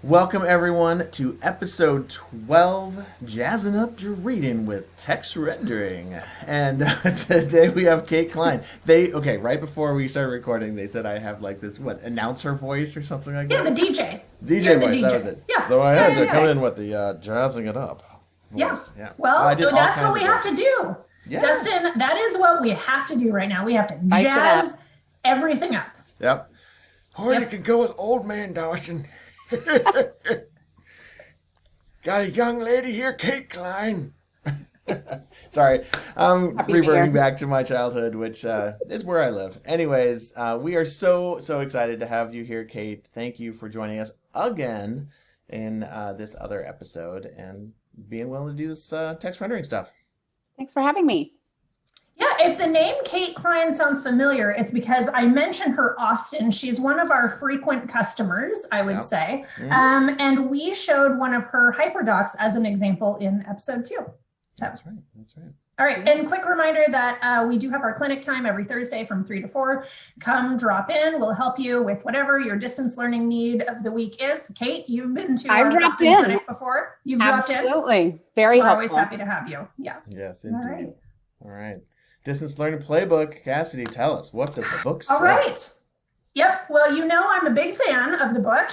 Welcome, everyone, to episode 12, Jazzing Up Your Reading with Text Rendering. And today we have Kate Klein. Right before we started recording, they said I have like this, announcer voice or something like Yeah, that? the DJ. DJ You're the voice, that DJ. was it. Yeah. So I Yeah, had yeah, to come yeah. in with the jazzing it up Yeah. voice. Yeah. I Well, did all that's kinds what we of have to voices. do. Yeah. Dustin, that is what we have to do right now. We have to Spice it up. jazz everything up. Yep. Or you Yep. can go with Old Man Dawson. Got a young lady here, Kate Klein. Sorry, I'm Happy to be reverting here. back to my childhood, which is where I live. Anyways, we are so excited to have you here, Kate. Thank you for joining us again in this other episode and being willing to do this text rendering stuff. Thanks for having me. Yeah, if the name Kate Klein sounds familiar, it's because I mention her often. She's one of our frequent customers, I would Yep. say. Mhm. And we showed one of her hyperdocs as an example in episode 2. So, That's right. all right, and quick reminder that we do have our clinic time every Thursday from 3 to 4. Come drop in. We'll help you with whatever your distance learning need of the week is. Kate, you've been to I've our dropped drop-in in. clinic before. You've dropped in. Absolutely. Very We're helpful. always happy to have you. Yeah. Yes, All indeed. right. All right. Distance learning playbook. Cassidy, tell us, what does the book say? All right. Yep. Well, I'm a big fan of the book.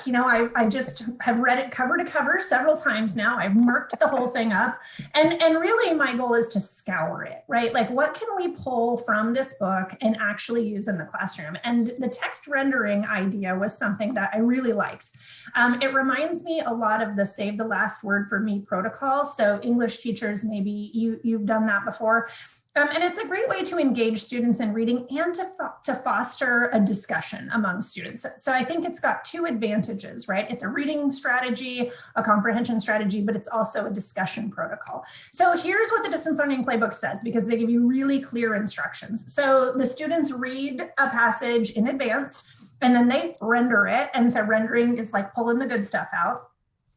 I just have read it cover to cover several times now. I've marked the whole thing up. And really my goal is to scour it, right? Like, what can we pull from this book and actually use in the classroom? And the text rendering idea was something that I really liked. It reminds me a lot of the Save the Last Word for Me protocol. So English teachers, maybe you've done that before. And it's a great way to engage students in reading and to foster a discussion among students. So I think it's got two advantages, right? It's a reading strategy, a comprehension strategy, but it's also a discussion protocol. So here's what the distance learning playbook says, because they give you really clear instructions. So the students read a passage in advance, and then they render it. And so rendering is like pulling the good stuff out.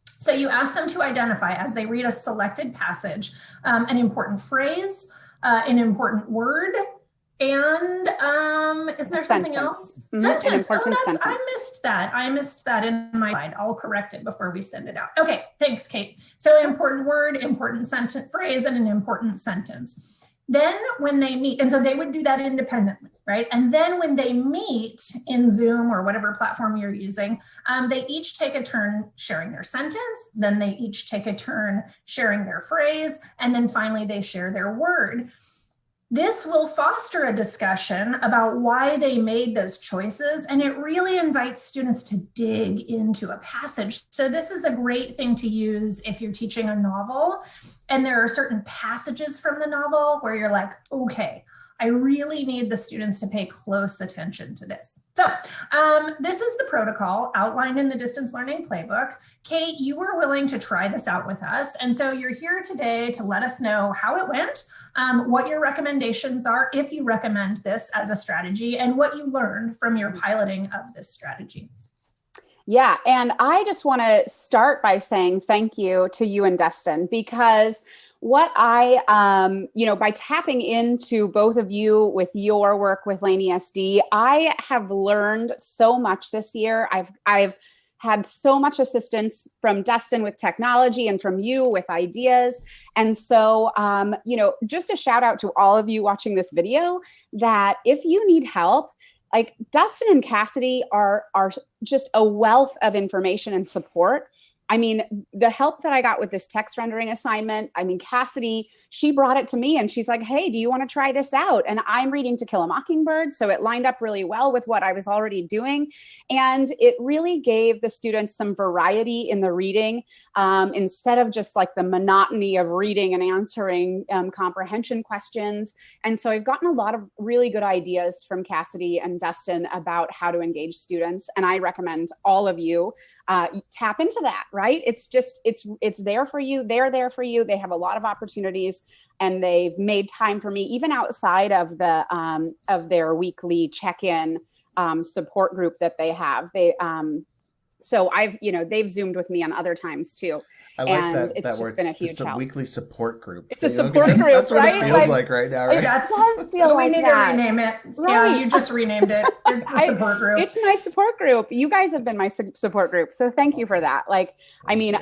So you ask them to identify, as they read a selected passage, an important phrase, an important word, and is there something else? Mhm, Sentence. an important I sentence. missed that in my slide. I'll correct it before we send it out. Okay, thanks, Kate. So important word, important sentence, phrase, and an important sentence. Then when they meet, and so they would do that independently, right? And then when they meet in Zoom or whatever platform you're using, they each take a turn sharing their sentence, then they each take a turn sharing their phrase, and then finally they share their word. This will foster a discussion about why they made those choices, and it really invites students to dig into a passage. So this is a great thing to use if you're teaching a novel and there are certain passages from the novel where you're like, okay, I really need the students to pay close attention to this. So this is the protocol outlined in the distance learning playbook. Kate, you were willing to try this out with us. And so you're here today to let us know how it went, what your recommendations are, if you recommend this as a strategy, and what you learned from your piloting of this strategy. Yeah. And I just want to start by saying thank you to you and Dustin, because what I, by tapping into both of you with your work with Lane ESD, I have learned so much this year. I've had so much assistance from Dustin with technology and from you with ideas. And so, just a shout out to all of you watching this video, that if you need help, like Dustin and Cassidy are just a wealth of information and support. I mean, the help that I got with this text rendering assignment, Cassidy, she brought it to me and she's like, hey, do you want to try this out? And I'm reading To Kill a Mockingbird. So it lined up really well with what I was already doing. And it really gave the students some variety in the reading, instead of just like the monotony of reading and answering comprehension questions. And so I've gotten a lot of really good ideas from Cassidy and Dustin about how to engage students. And I recommend all of you tap into that, right? It's there for you. They're there for you. They have a lot of opportunities, and they've made time for me, even outside of of their weekly check-in support group that they have. So they've Zoomed with me on other times too. I like and that. it's That just word. been a huge It's a help. weekly support group. It's a support group, That's what right? it feels like right now, right? It does feel we like need that. to rename it. Right. Yeah, you just renamed it. It's the support group. It's my support group. You guys have been my support group. So thank you for that. Like, Thank you.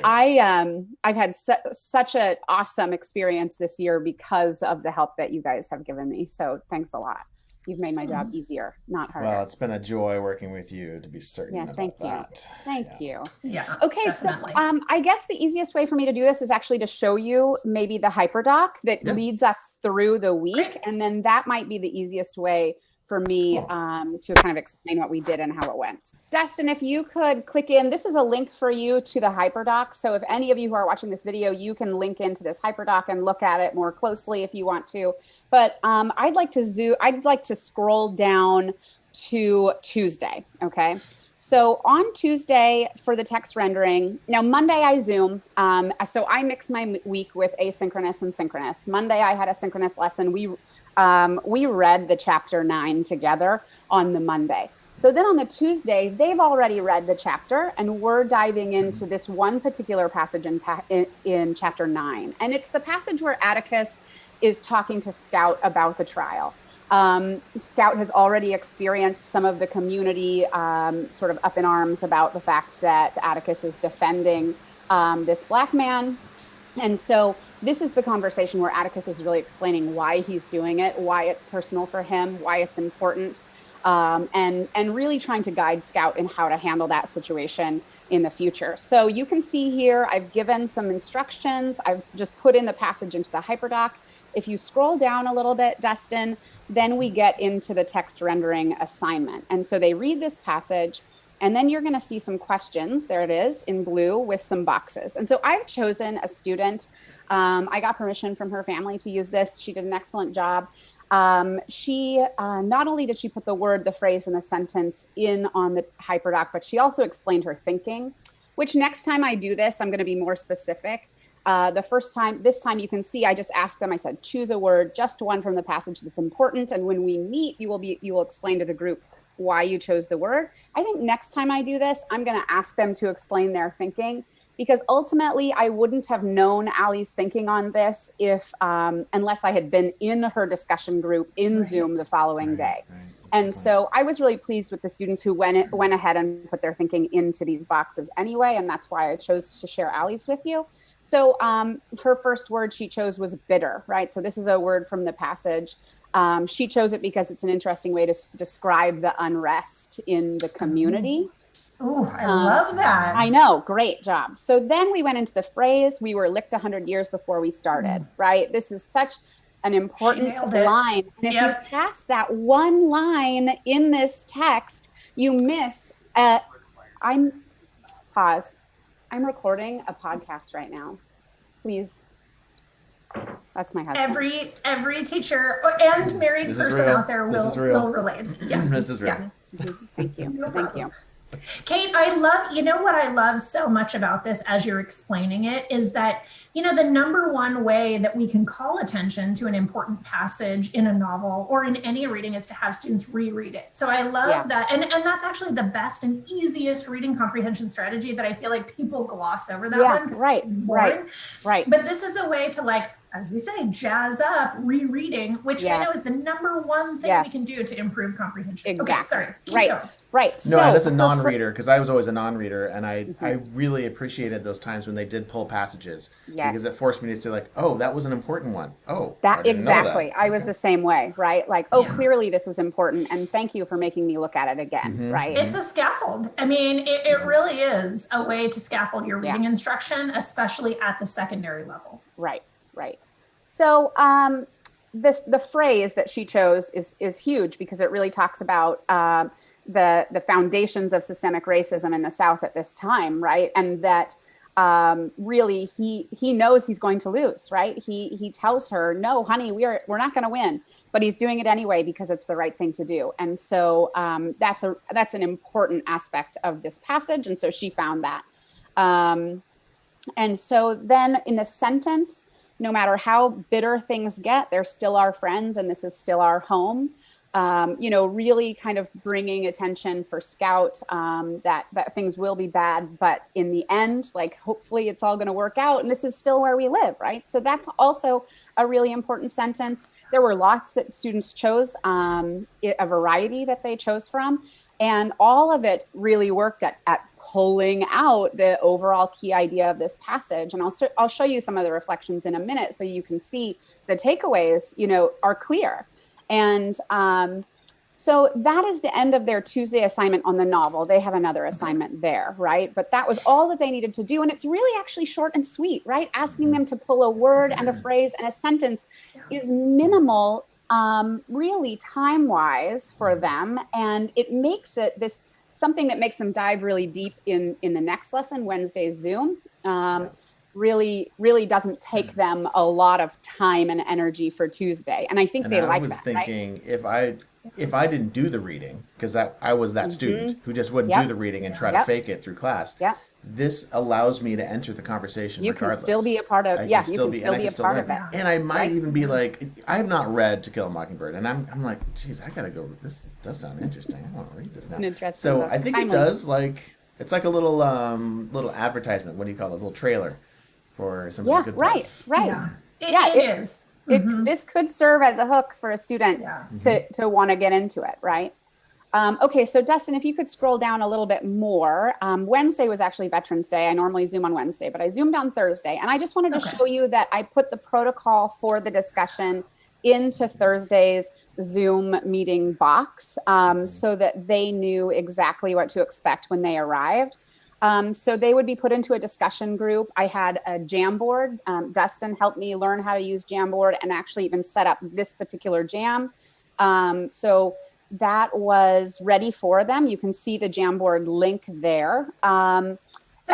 I've had such an awesome experience this year because of the help that you guys have given me. So thanks a lot. You've made my job easier, not harder. Well, it's been a joy working with you, to be certain about that. Thank you. Yeah. Okay, definitely. so I guess the easiest way for me to do this is actually to show you maybe the hyperdoc that leads us through the week. Great. And then that might be the easiest way for me to kind of explain what we did and how it went. Dustin, if you could click in, this is a link for you to the hyperdoc. So if any of you who are watching this video, you can link into this hyperdoc and look at it more closely if you want to. But I'd like to scroll down to Tuesday. Okay. So on Tuesday for the text rendering, now Monday I Zoom. So I mix my week with asynchronous and synchronous. Monday I had a synchronous lesson. We read the chapter 9 together on the Monday. So then on the Tuesday, they've already read the chapter and we're diving into this one particular passage in chapter 9. And it's the passage where Atticus is talking to Scout about the trial. Scout has already experienced some of the community sort of up in arms about the fact that Atticus is defending this Black man. And so this is the conversation where Atticus is really explaining why he's doing it, why it's personal for him, why it's important, and really trying to guide Scout in how to handle that situation in the future. So you can see here, I've given some instructions. I've just put in the passage into the hyperdoc. If you scroll down a little bit, Dustin, then we get into the text rendering assignment. And so they read this passage, and then you're going to see some questions. There it is in blue with some boxes. And so I've chosen a student. I got permission from her family to use this. She did an excellent job. She not only did she put the word, the phrase, and the sentence in on the hyperdoc, but she also explained her thinking, which next time I do this, I'm going to be more specific. This time you can see, I just asked them, I said, choose a word, just one from the passage that's important. And when we meet, you will explain to the group why you chose the word. I think next time I do this, I'm going to ask them to explain their thinking, because ultimately I wouldn't have known Allie's thinking on this if, unless I had been in her discussion group in Zoom the following day. And so I was really pleased with the students who went ahead and put their thinking into these boxes anyway. And that's why I chose to share Allie's with you. So her first word she chose was bitter, right? So this is a word from the passage. She chose it because it's an interesting way to describe the unrest in the community. Oh, I love that. I know. Great job. So then we went into the phrase, we were licked 100 years before we started, right? This is such an important line. And if you pass that one line in this text, you miss, pause. I'm recording a podcast right now. Please. That's my husband. Every teacher and married person out there will relate. Yeah. This is real. Yeah. Thank you. No Thank you. Kate, what I love so much about this as you're explaining it is that, the number one way that we can call attention to an important passage in a novel or in any reading is to have students reread it. So I love that. And that's actually the best and easiest reading comprehension strategy that I feel like people gloss over that one. Right. But this is a way to, as we say, jazz up rereading, which I know is the number one thing we can do to improve comprehension. Exactly. Okay, sorry. Keep going. Right. No, as a non-reader, because I was always a non-reader, and I really appreciated those times when they did pull passages, because it forced me to say oh, that was an important one. Oh, that exactly. I was the same way, right? Clearly this was important, and thank you for making me look at it again, right? It's a scaffold. I mean, it really is a way to scaffold your reading instruction, especially at the secondary level. Right. So the phrase that she chose is huge because it really talks about the foundations of systemic racism in the South at this time, right? And that really he knows he's going to lose, right? He tells her, no, honey, we're not going to win, but he's doing it anyway because it's the right thing to do. And so that's an important aspect of this passage. And so she found that. And so then in the sentence, no matter how bitter things get, they're still our friends and this is still our home. really kind of bringing attention for Scout, that things will be bad, but in the end, like, hopefully it's all going to work out, and this is still where we live, right? So that's also a really important sentence. There were lots that students chose, a variety that they chose from, and all of it really worked at pulling out the overall key idea of this passage. And I'll show you some of the reflections in a minute so you can see the takeaways, are clear. And so that is the end of their Tuesday assignment on the novel. They have another assignment there, right? But that was all that they needed to do. And it's really actually short and sweet, right? Asking them to pull a word and a phrase and a sentence is minimal, really time-wise for them. And it makes it something that makes them dive really deep in the next lesson, Wednesday's Zoom. Really doesn't take them a lot of time and energy for Tuesday. And I think they like that. I was thinking, right? if I didn't do the reading, because I was that student who just wouldn't do the reading and try to fake it through class. This allows me to enter the conversation regardless. Can still be a part of, you can still be a part of it. And I might even be like, I have not read To Kill a Mockingbird, and I'm like, geez, I gotta go. This does sound interesting. I want to read this now. So I think it does, it's like a little advertisement. What do you call those? A little trailer for some good right. It is. This could serve as a hook for a student to want to get into it, right? Okay, so Dustin, if you could scroll down a little bit more. Wednesday was actually Veterans Day. I normally Zoom on Wednesday, but I Zoomed on Thursday. And I just wanted to show you that I put the protocol for the discussion into Thursday's Zoom meeting box, so that they knew exactly what to expect when they arrived. So they would be put into a discussion group. I had a Jamboard. Dustin helped me learn how to use Jamboard and actually even set up this particular jam. So that was ready for them. You can see the Jamboard link there. So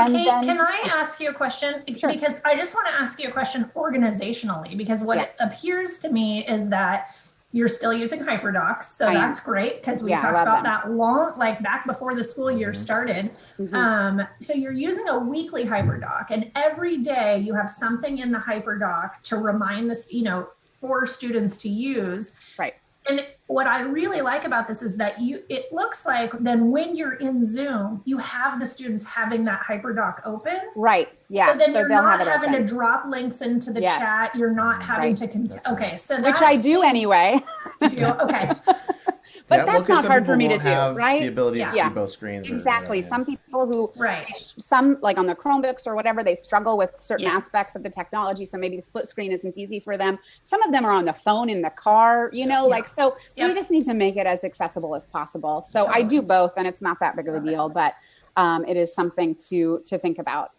Kate, can I ask you a question? Sure. Because I just want to ask you a question organizationally, because what it appears to me is that you're still using HyperDocs. So that's great, because we talked about that long, back before the school year started. So you're using a weekly HyperDoc, and every day you have something in the HyperDoc to remind this, for students to use. Right. And what I really like about this is that it looks like then when you're in Zoom, you have the students having that HyperDoc open. Right. Yeah. So then you're not having to drop links into the chat. You're not having to okay. So which I do anyway. Okay. But that's not hard for me to do, right? The ability to see both screens. Exactly. Some people who, some like on the Chromebooks or whatever, they struggle with certain aspects of the technology. So maybe the split screen isn't easy for them. Some of them are on the phone in the car, so we just need to make it as accessible as possible. So I do both, and it's not that big of a deal, but it is something to think about.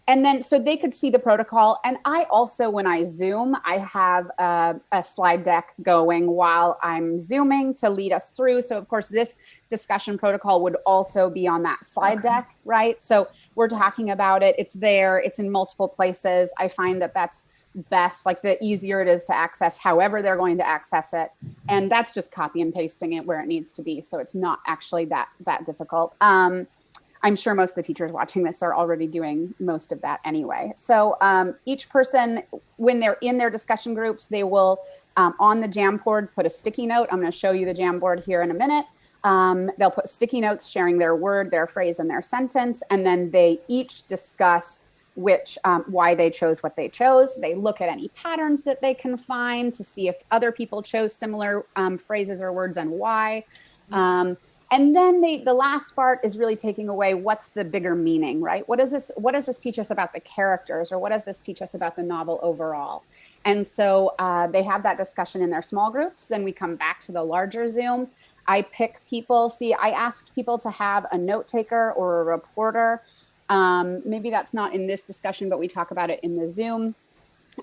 And then, so they could see the protocol. And I also, when I Zoom, I have a slide deck going while I'm Zooming to lead us through. So of course, this discussion protocol would also be on that slide deck, right? So we're talking about it. It's there. It's in multiple places. I find that that's best, the easier it is to access however they're going to access it. And that's just copy and pasting it where it needs to be. So it's not actually that difficult. I'm sure most of the teachers watching this are already doing most of that anyway. So each person, when they're in their discussion groups, they will, on the Jamboard, put a sticky note. I'm going to show you the Jamboard here in a minute. They'll put sticky notes sharing their word, their phrase, and their sentence. And then they each discuss why they chose what they chose. They look at any patterns that they can find to see if other people chose similar phrases or words and why. And then the last part is really taking away what's the bigger meaning, right? What does this teach us about the characters, or what does this teach us about the novel overall? And so they have that discussion in their small groups. Then we come back to the larger Zoom. I pick people. I asked people to have a note taker or a reporter. Maybe that's not in this discussion, but we talk about it in the Zoom.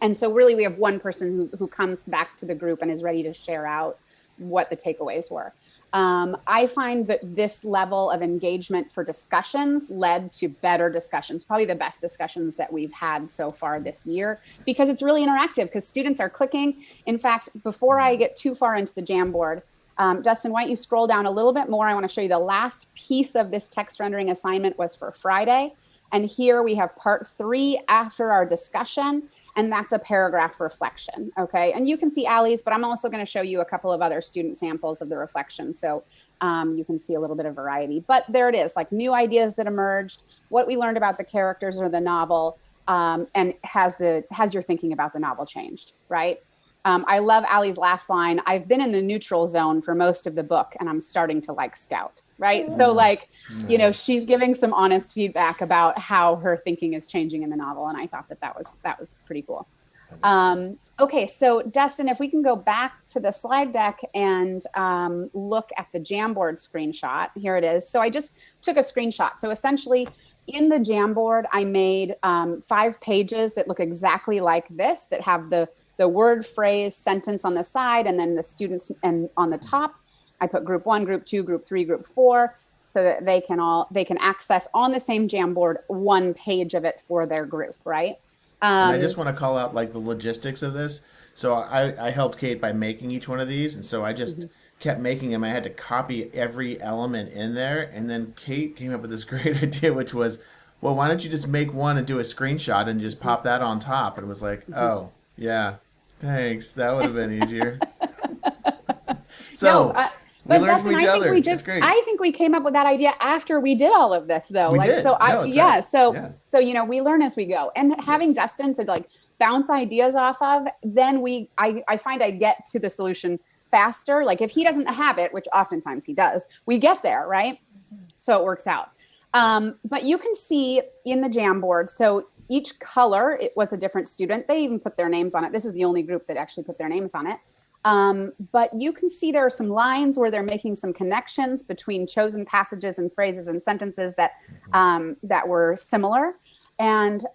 And so really we have one person who comes back to the group and is ready to share out what the takeaways were. I find that this level of engagement for discussions led to better discussions, probably the best discussions that we've had so far this year, because it's really interactive, because students are clicking. In fact, before I get too far into the Jamboard, Dustin, why don't you scroll down a little bit more? I want to show you the last piece of this text rendering assignment was for Friday. And here we have part 3 after our discussion. And that's a paragraph reflection. Okay. And you can see Allie's, but I'm also going to show you a couple of other student samples of the reflection. So you can see a little bit of variety, but there it is, like new ideas that emerged, what we learned about the characters or the novel, and has your thinking about the novel changed, right? I love Allie's last line. I've been in the neutral zone for most of the book and I'm starting to like Scout, right? So like, you know, she's giving some honest feedback about how her thinking is changing in the novel. And I thought that was pretty cool. Okay, so Dustin, if we can go back to the slide deck and look at the Jamboard screenshot. Here it is. So I just took a screenshot. So essentially in the Jamboard, I made 5 pages that look exactly like this, that have the word, phrase, sentence on the side, and then the students and on the top. I put group 1, group 2, group 3, group 4, so that they can access on the same Jamboard 1 page of it for their group, right? And I just want to call out like the logistics of this. So I helped Kate by making each one of these, and so I just kept making them. I had to copy every element in there, and then Kate came up with this great idea, which was, well, why don't you just make one and do a screenshot and just pop that on top? And it was like, oh, yeah, thanks. That would have been easier. So we but learned Dustin, from each other. I think we came up with that idea after we did all of this, though. We did. So you know, we learn as we go, and having Dustin to like bounce ideas off of, then I find I get to the solution faster. Like if he doesn't have it, which oftentimes he does, we get there, right? So it works out. But you can see in the Jamboard, so each color, it was a different student. They even put their names on it. This is the only group that actually put their names on it. But you can see there are some lines where they're making some connections between chosen passages and phrases and sentences that were similar. And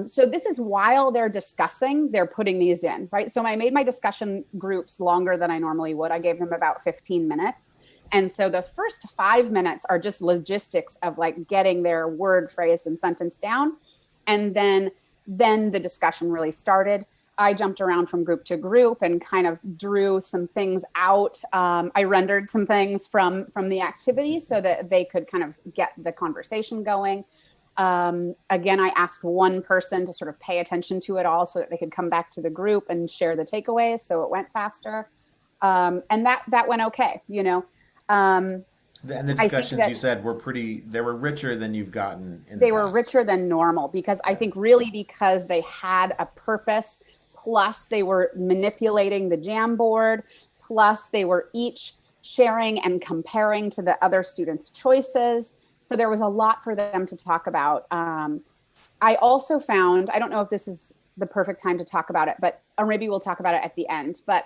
so this is while they're discussing, they're putting these in, right? So I made my discussion groups longer than I normally would. I gave them about 15 minutes. And so the first 5 minutes are just logistics of like getting their word, phrase, and sentence down. And then the discussion really started. I jumped around from group to group and kind of drew some things out. I rendered some things from the activity so that they could kind of get the conversation going. Again, I asked one person to sort of pay attention to it all so that they could come back to the group and share the takeaways. So it went faster. And that went okay, you know. And the discussions you said they were richer than you've gotten in the They were richer than normal because I think really because they had a purpose, plus they were manipulating the Jamboard, plus they were each sharing and comparing to the other students' choices. So there was a lot for them to talk about. I also found, I don't know if this is the perfect time to talk about it, or maybe we'll talk about it at the end. But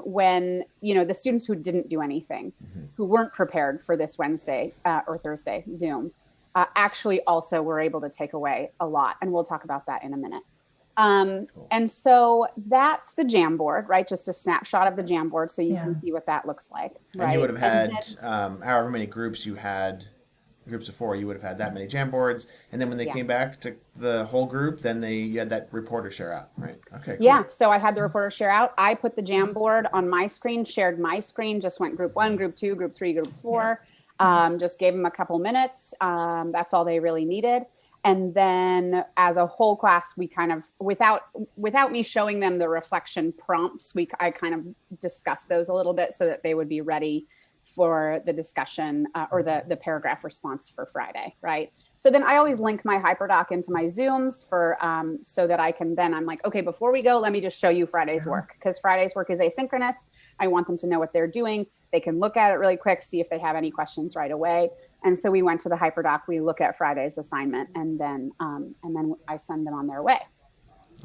when, you know, the students who didn't do anything, who weren't prepared for this Wednesday or Thursday Zoom, actually also were able to take away a lot. And we'll talk about that in a minute. Cool. And so that's the Jamboard, right? Just a snapshot of the Jamboard so you can see what that looks like. Right? And you would have had however many groups you had. Groups of 4, you would have had that many Jamboards, and then when they came back to the whole group, then you had that reporter share out, right? Okay. Cool. Yeah. So I had the reporter share out. I put the Jamboard on my screen, shared my screen, just went group 1, group 2, group 3, group 4. Just gave them a couple minutes. That's all they really needed. And then as a whole class, we kind of, without me showing them the reflection prompts, I kind of discussed those a little bit so that they would be ready for the discussion or the paragraph response for Friday, right? So then I always link my HyperDoc into my Zooms for so that I can then, I'm like, okay, before we go, let me just show you Friday's work, because Friday's work is asynchronous. I want them to know what they're doing. They can look at it really quick, see if they have any questions right away. And so we went to the HyperDoc, we look at Friday's assignment, and then I send them on their way.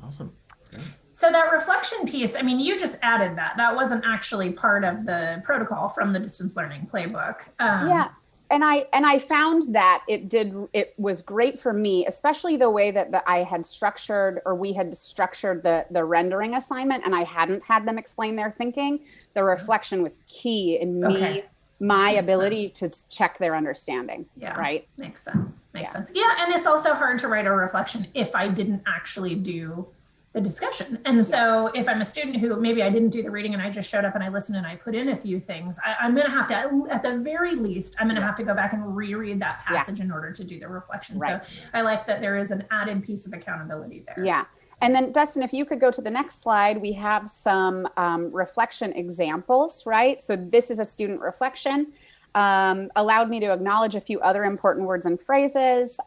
Awesome. Okay. So that reflection piece, I mean, you just added that. That wasn't actually part of the protocol from the distance learning playbook. Yeah. And I found that it was great for me, especially the way that we had structured the rendering assignment, and I hadn't had them explain their thinking. The reflection was key in my ability to check their understanding. Yeah. Right. Makes sense. Makes sense. Yeah. And it's also hard to write a reflection if I didn't actually do the discussion. And so if I'm a student who maybe I didn't do the reading and I just showed up and I listened and I put in a few things, I'm going to have to, at the very least, I'm going to have to go back and reread that passage in order to do the reflection. Right. So I like that there is an added piece of accountability there. Yeah. And then Dustin, if you could go to the next slide, we have some reflection examples, right? So this is a student reflection. Allowed me to acknowledge a few other important words and phrases.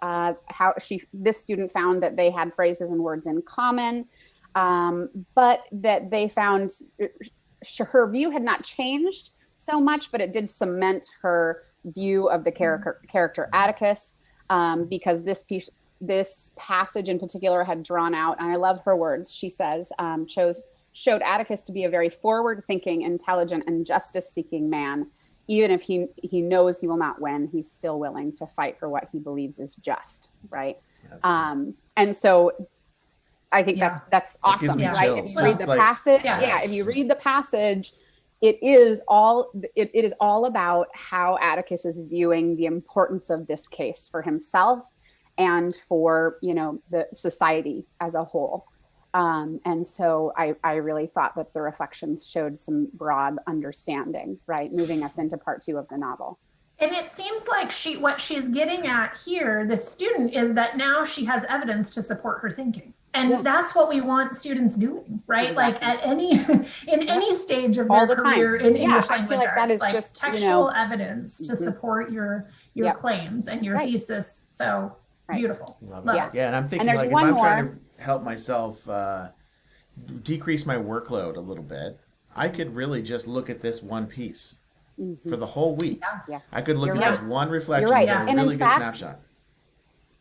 This student found that they had phrases and words in common, but that they found her view had not changed so much, but it did cement her view of the character Atticus, because this passage in particular had drawn out, and I love her words. She says, showed Atticus to be a very forward-thinking, intelligent, and justice-seeking man. Even if he knows he will not win, he's still willing to fight for what he believes is just, right? And so I think that's awesome, right? If you read the passage, if you read the passage, it is all about how Atticus is viewing the importance of this case for himself and for, the society as a whole. And so I really thought that the reflections showed some broad understanding, right? Moving us into part 2 of the novel. And it seems like what she's getting at here, the student, is that now she has evidence to support her thinking. And that's what we want students doing, right? Exactly. Like in any stage of their career in English language arts, that is like just textual evidence to support your claims and your thesis. So beautiful. Love it. Yeah, and I'm thinking, like, if I'm trying to help myself decrease my workload a little bit, I could really just look at this one piece for the whole week. I could look at this one reflection and get a really good snapshot.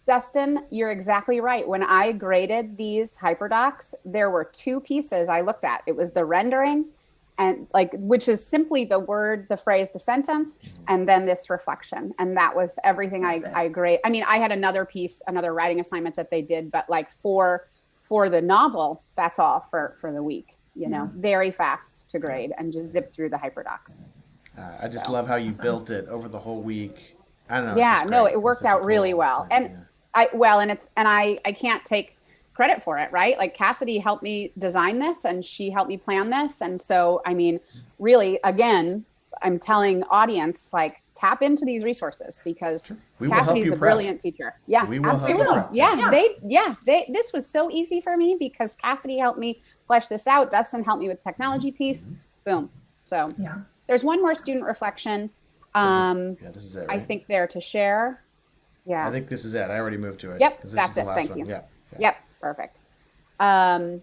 Dustin, you're exactly right. When I graded these hyperdocs, there were 2 pieces I looked at. It was the rendering, and which is simply the word, the phrase, the sentence, and then this reflection. And that was everything I grade. I mean, I had another writing assignment that they did, but for the novel, that's all for the week, very fast to grade and just zip through the hyperdocs. I just love how you built it over the whole week. I don't know. Yeah, no, it worked out really well. I can't take credit for it, right? Like, Cassidy helped me design this and she helped me plan this. And so, I mean, really, again, I'm telling audience, like, tap into these resources because Cassidy's a brilliant teacher. Yeah, absolutely. This was so easy for me because Cassidy helped me flesh this out. Dustin helped me with the technology piece. Boom. So there's one more student reflection. This is it, right? I think there to share. Yeah. I think this is it. I already moved to it. Yep, that's it. Thank you. Yep, perfect. And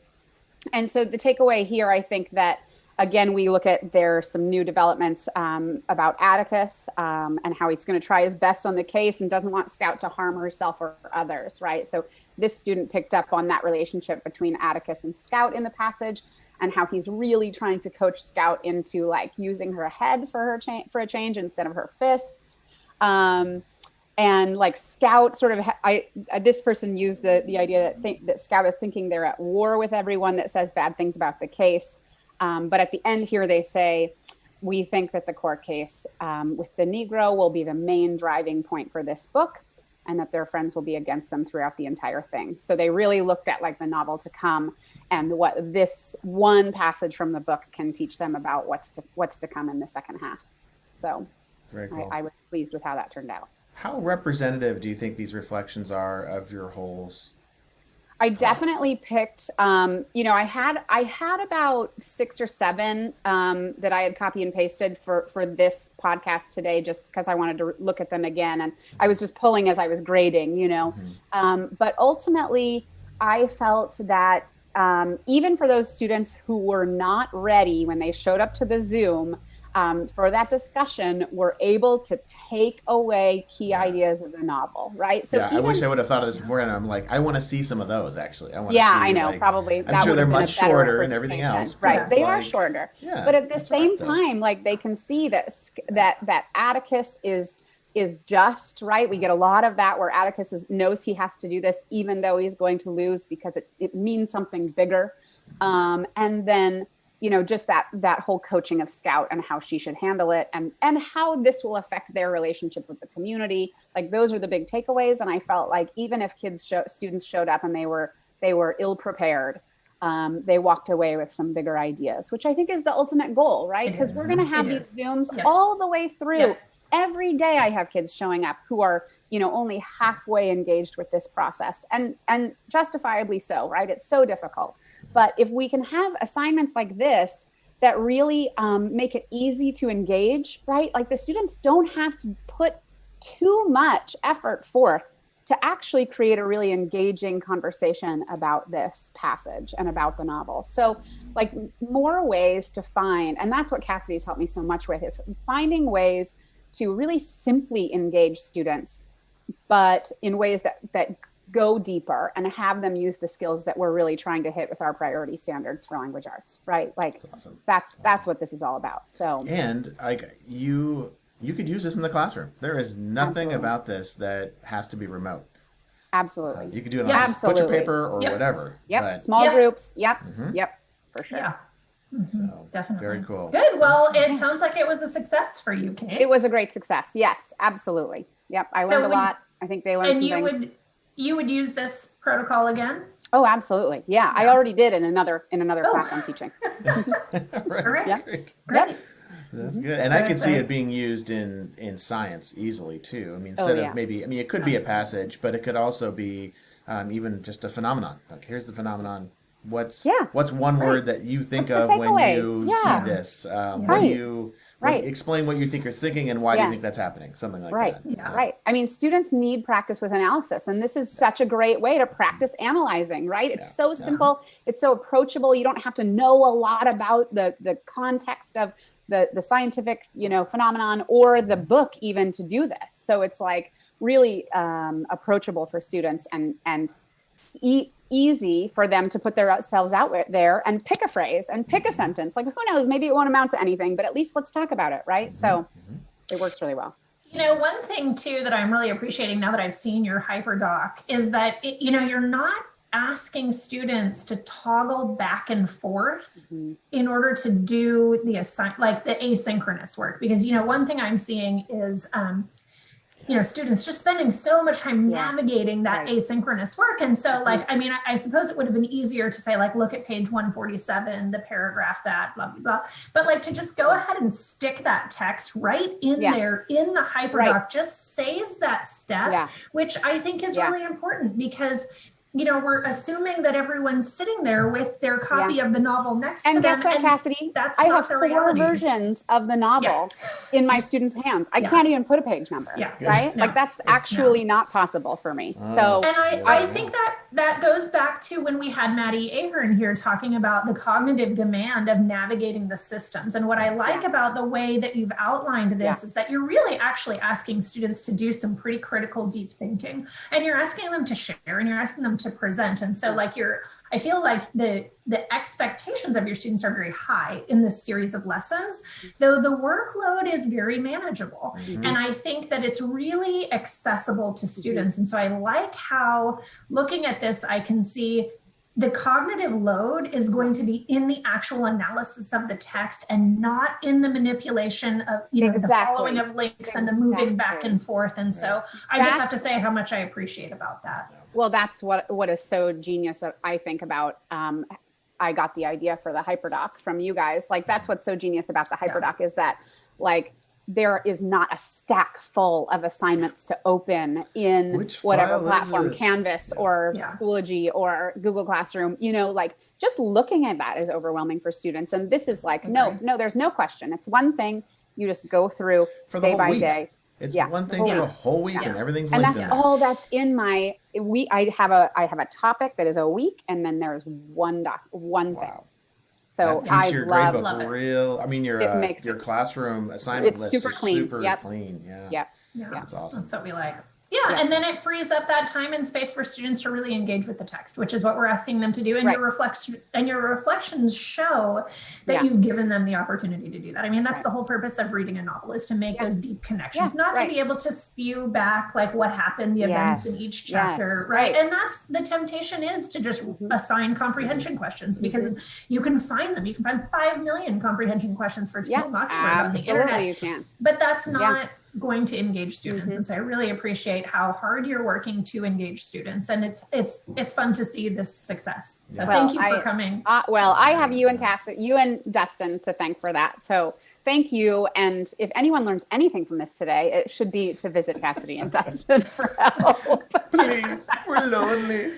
so the takeaway here, I think that, again, we look at there's some new developments about Atticus and how he's going to try his best on the case and doesn't want Scout to harm herself or others, right? So this student picked up on that relationship between Atticus and Scout in the passage and how he's really trying to coach Scout into, like, using her head for a change instead of her fists. And, like, Scout sort of, this person used the idea that Scout is thinking they're at war with everyone that says bad things about the case. But at the end here, they say, we think that the court case with the Negro will be the main driving point for this book and that their friends will be against them throughout the entire thing. So they really looked at, like, the novel to come and what this one passage from the book can teach them about what's to come in the second half. So very cool. I was pleased with how that turned out. How representative do you think these reflections are of your whole I definitely picked, I had about 6 or 7 that I had copy and pasted for this podcast today, just because I wanted to look at them again. And I was just pulling as I was grading, but ultimately I felt that even for those students who were not ready when they showed up to the Zoom, for that discussion, we're able to take away key ideas of the novel, right? So I wish I would have thought of this beforehand. I'm like, I want to see some of those, actually. I know, probably. I'm sure they're much shorter and everything else. Right, they are shorter. Yeah, but at the same time, like, they can see that Atticus is just, right? We get a lot of that where Atticus knows he has to do this, even though he's going to lose, because it means something bigger. And then, just that whole coaching of Scout and how she should handle it and how this will affect their relationship with the community. Like, those are the big takeaways. And I felt like even if students showed up and they were ill prepared, they walked away with some bigger ideas, which I think is the ultimate goal, right? Because we're going to have these Zooms all the way through. every day I have kids showing up who are, only halfway engaged with this process, and justifiably so, right? It's so difficult. But if we can have assignments like this that really make it easy to engage, right? Like the students don't have to put too much effort forth to actually create a really engaging conversation about this passage and about the novel. So like more ways to find, and that's what Cassidy's helped me so much with, is finding ways to really simply engage students, but in ways that go deeper and have them use the skills that we're really trying to hit with our priority standards for language arts, right? Like that's what this is all about. So, and you could use this in the classroom. There is nothing about this that has to be remote. Absolutely. You could do it on butcher paper or whatever. Yep. But... Small groups. Yep. Yep. For sure. Yeah. So, definitely. Very cool. Good. Well, it sounds like it was a success for you, Kate. It was a great success. Yes, absolutely. Yep. I learned a lot. I think they learned some things. You would use this protocol again? Oh, absolutely. Yeah. I already did in another class I'm teaching. Right. Yeah. Great. Yep. That's good. And I can see it being used in science easily too. I mean, instead of it could be a passage, but it could also be even just a phenomenon. Like, here's the phenomenon. What's one word that you think of when you see this? When you explain what you think you're thinking and why do you think that's happening? Something like that. Yeah. Right. I mean, students need practice with analysis, and this is such a great way to practice analyzing, right? It's so simple. It's so approachable. You don't have to know a lot about the context of the scientific, phenomenon or the book even to do this. So it's like really approachable for students and easy for them to put themselves out there and pick a phrase and pick a sentence. Like, who knows, maybe it won't amount to anything, but at least let's talk about it, right? So it works really well. One thing too that I'm really appreciating now that I've seen your hyperdoc is that, you're not asking students to toggle back and forth in order to do the asynchronous work. Because, one thing I'm seeing is, students just spending so much time navigating that asynchronous work. And so I suppose it would have been easier to say, look at page 147, the paragraph that blah, blah, blah. But to just go ahead and stick that text right in there in the hyperdoc just saves that step, which I think is really important because we're assuming that everyone's sitting there with their copy of the novel next to them. And guess what, Cassidy? I have 4 versions of the novel in my students' hands. I can't even put a page number, right? No. That's actually not possible for me. So, and I think that goes back to when we had Maddie Ahern here talking about the cognitive demand of navigating the systems. And what I like about the way that you've outlined this is that you're really actually asking students to do some pretty critical, deep thinking. And you're asking them to share and you're asking them to present. And so I feel like the expectations of your students are very high in this series of lessons, though the workload is very manageable. And I think that it's really accessible to students. And so I like how looking at this, I can see the cognitive load is going to be in the actual analysis of the text and not in the manipulation of, the following of links and the moving back and forth. And so I just have to say how much I appreciate about that. Well, that's what is so genius, I think, about I got the idea for the hyperdoc from you guys. That's what's so genius about the hyperdoc is that there is not a stack full of assignments to open in whatever platform, Canvas or Schoology or Google Classroom. Just looking at that is overwhelming for students. And this is no, there's no question. It's one thing you just go through day by day. It's one thing for the whole week and everything's linked in there. And that's in my week. I have a topic that is a week, and then there's one thing. So I love it. Your classroom assignment list is super clean. Yeah. That's awesome. That's what we like. Yeah, and then it frees up that time and space for students to really engage with the text, which is what we're asking them to do. And your reflections show that you've given them the opportunity to do that. I mean, that's the whole purpose of reading a novel, is to make those deep connections, not to be able to spew back what happened, the events in each chapter, right? And that's the temptation, is to just assign comprehension questions, because you can find them. You can find 5 million comprehension questions for Teal Mockingbird on the internet. You can. But that's not going to engage students. And so I really appreciate how hard you're working to engage students. And it's fun to see this success. So thank you for coming. I have you and Dustin to thank for that. So thank you. And if anyone learns anything from this today, it should be to visit Cassidy and Dustin for help. Please, we're lonely.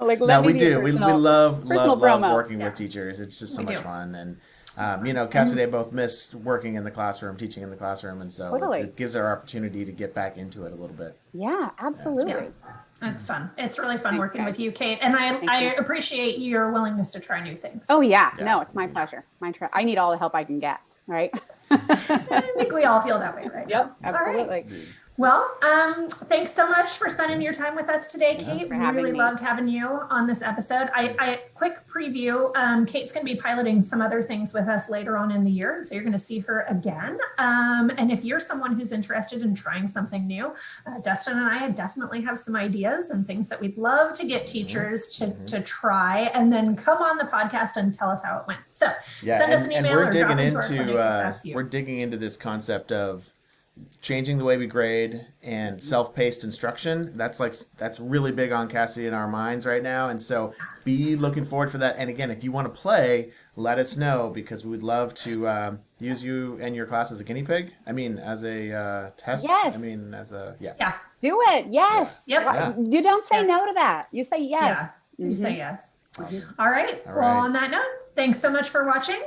No, we do. We love working with teachers. It's just so much fun. And Cassidy and I both miss working in the classroom, teaching in the classroom, and so it gives our opportunity to get back into it a little bit. Yeah, absolutely. It's fun. It's really fun working with you, Kate. And I appreciate your willingness to try new things. Oh, yeah. No, it's my pleasure. I need all the help I can get, right? I think we all feel that way, right? Yep, absolutely. Well, thanks so much for spending your time with us today, Kate. We really loved having you on this episode. I quick preview, Kate's going to be piloting some other things with us later on in the year. And so you're going to see her again. And if you're someone who's interested in trying something new, Dustin and I definitely have some ideas and things that we'd love to get teachers to try, and then come on the podcast and tell us how it went. So send us an email or drop into our clinic if that's you. We're digging into this concept of changing the way we grade and self-paced instruction. That's really big on Cassidy in our minds right now. And so be looking forward for that. And again, if you want to play, let us know, because we would love to use you and your class as a guinea pig. I mean, as a test. Yes. I mean, as a, Do it. Yes. Yeah. Yep. You don't say no to that. You say yes. Yeah. You say yes. All right. Well, on that note, thanks so much for watching.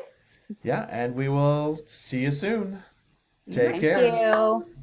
Yeah. And we will see you soon. Take care. Thank you.